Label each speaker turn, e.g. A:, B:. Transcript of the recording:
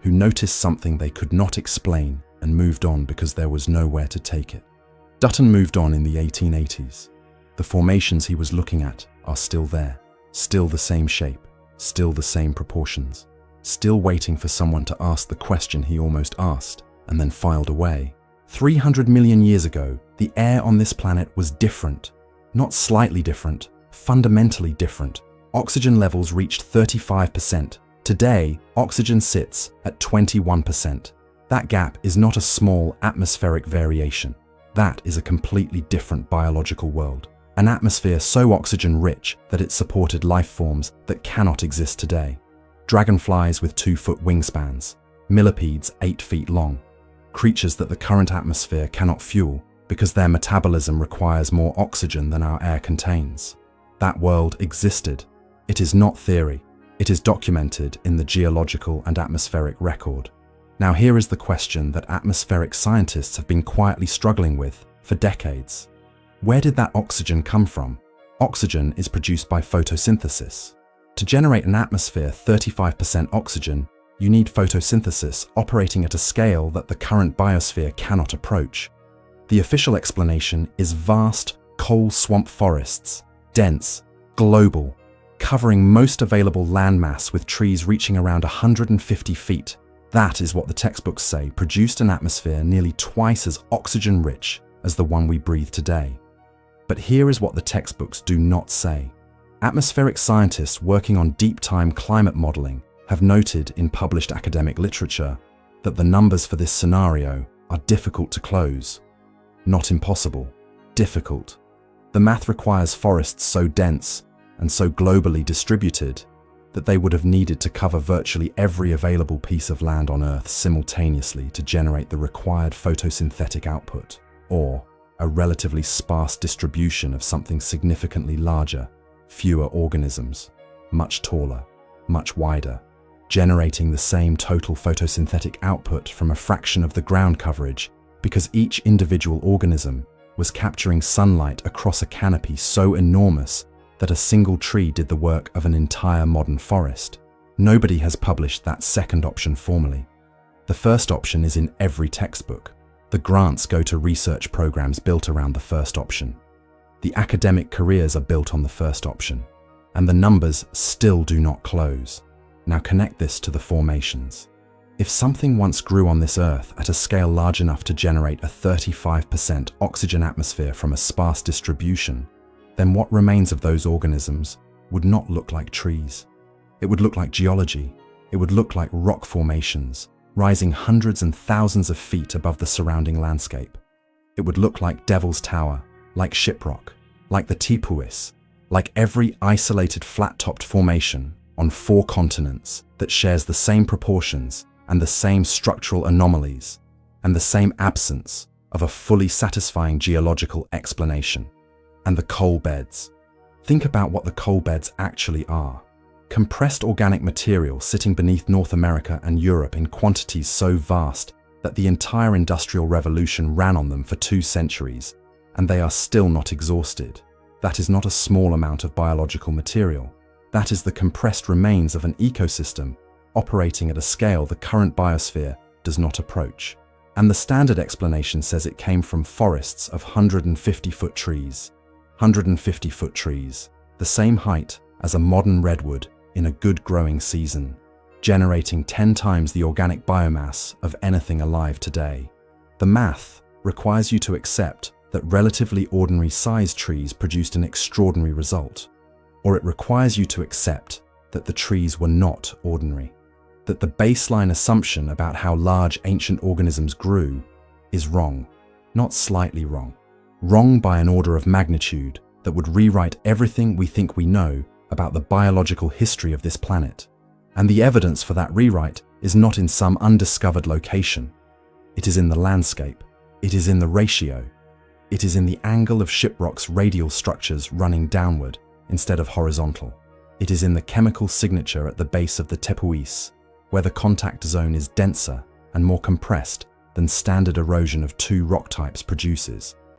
A: who noticed something they could not explain and moved on because there was nowhere to take it. Dutton moved on in the 1880s. The formations he was looking at are still there, still the same shape, still the same proportions, still waiting for someone to ask the question he almost asked and then filed away. 300 million years ago, the air on this planet was different. Not slightly different, fundamentally different. Oxygen levels reached 35%. Today, oxygen sits at 21%. That gap is not a small atmospheric variation. That is a completely different biological world. An atmosphere so oxygen-rich that it supported life forms that cannot exist today. Dragonflies with 2-foot wingspans, millipedes 8 feet long, creatures that the current atmosphere cannot fuel because their metabolism requires more oxygen than our air contains. That world existed. It is not theory. It is documented in the geological and atmospheric record. Now here is the question that atmospheric scientists have been quietly struggling with for decades. Where did that oxygen come from? Oxygen is produced by photosynthesis. To generate an atmosphere 35% oxygen, you need photosynthesis operating at a scale that the current biosphere cannot approach. The official explanation is vast coal swamp forests, dense, global, covering most available landmass with trees reaching around 150 feet. That is what the textbooks say produced an atmosphere nearly twice as oxygen-rich as the one we breathe today. But here is what the textbooks do not say. Atmospheric scientists working on deep-time climate modeling have noted in published academic literature that the numbers for this scenario are difficult to close. Not impossible, difficult. The math requires forests so dense and so globally distributed that they would have needed to cover virtually every available piece of land on Earth simultaneously to generate the required photosynthetic output, or a relatively sparse distribution of something significantly larger, fewer organisms, much taller, much wider, generating the same total photosynthetic output from a fraction of the ground coverage because each individual organism was capturing sunlight across a canopy so enormous that a single tree did the work of an entire modern forest. Nobody has published that second option formally. The first option is in every textbook. The grants go to research programs built around the first option. The academic careers are built on the first option, and the numbers still do not close. Now connect this to the formations. If something once grew on this Earth at a scale large enough to generate a 35% oxygen atmosphere from a sparse distribution, then what remains of those organisms would not look like trees. It would look like geology. It would look like rock formations, rising hundreds and thousands of feet above the surrounding landscape. It would look like Devil's Tower, like Shiprock, like the Tipuis, like every isolated flat-topped formation on 4 continents that shares the same proportions and the same structural anomalies and the same absence of a fully satisfying geological explanation. And the coal beds. Think about what the coal beds actually are. Compressed organic material sitting beneath North America and Europe in quantities so vast that the entire Industrial Revolution ran on them for 2 centuries, and they are still not exhausted. That is not a small amount of biological material. That is the compressed remains of an ecosystem operating at a scale the current biosphere does not approach. And the standard explanation says it came from forests of 150-foot trees. 150-foot trees, the same height as a modern redwood in a good growing season, generating 10 times the organic biomass of anything alive today. The math requires you to accept that relatively ordinary sized trees produced an extraordinary result, or it requires you to accept that the trees were not ordinary, that the baseline assumption about how large ancient organisms grew is wrong, not slightly wrong. Wrong by an order of magnitude that would rewrite everything we think we know about the biological history of this planet. And the evidence for that rewrite is not in some undiscovered location. It is in the landscape. It is in the ratio. It is in the angle of Shiprock's radial structures running downward instead of horizontal. It is in the chemical signature at the base of the Tipuis, where the contact zone is denser and more compressed than standard erosion of 2 rock types produces.